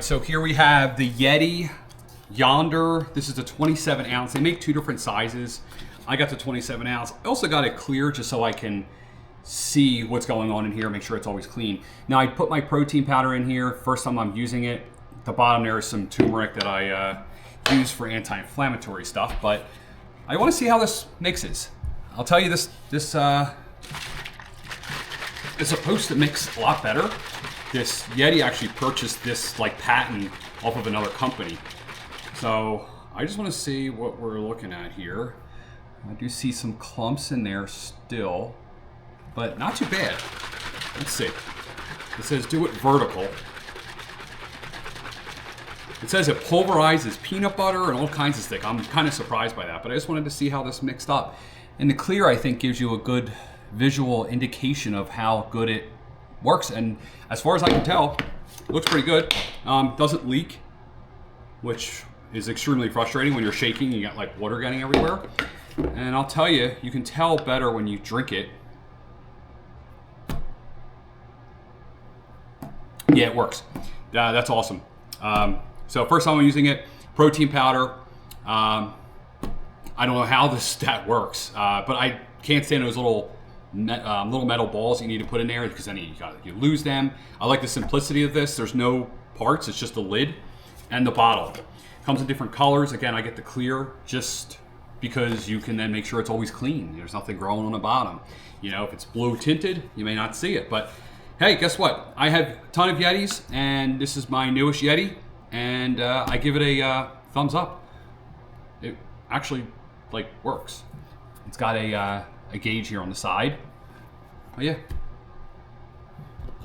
So here we have the YETI Yonder. This is a 27 ounce. They make two different sizes. I got the 27 ounce. I also got it clear just so I can see what's going on in here, make sure it's always clean. Now I put my protein powder in here. First time I'm using it. At the bottom there is some turmeric that I use for anti-inflammatory stuff, but I want to see how this mixes. I'll tell you this is supposed to mix a lot better. This YETI actually purchased this like patent off of another company. So I just want to see what we're looking at here. I do see some clumps in there still, but not too bad. Let's see. It says do it vertical. It says it pulverizes peanut butter and all kinds of stuff. I'm kind of surprised by that, but I just wanted to see how this mixed up. And the clear, I think, gives you a good visual indication of how good it works. And as far as I can tell, it looks pretty good. Doesn't leak, which is extremely frustrating when you're shaking. You got like water getting everywhere. And I'll tell you, you can tell better when you drink it. Yeah, it works. That's awesome. So first time I'm using it, protein powder. I don't know how that works, but I can't stand those little metal balls you need to put in there because then you lose them. I like the simplicity of this. There's no parts, it's just the lid and the bottle. Comes in different colors. Again, I get the clear just because you can then make sure it's always clean. There's nothing growing on the bottom. You know, if it's blue tinted, you may not see it, but hey, guess what? I have a ton of Yetis and this is my newest YETI and I give it a thumbs up. It actually like works. It's got a gauge here on the side. Oh yeah,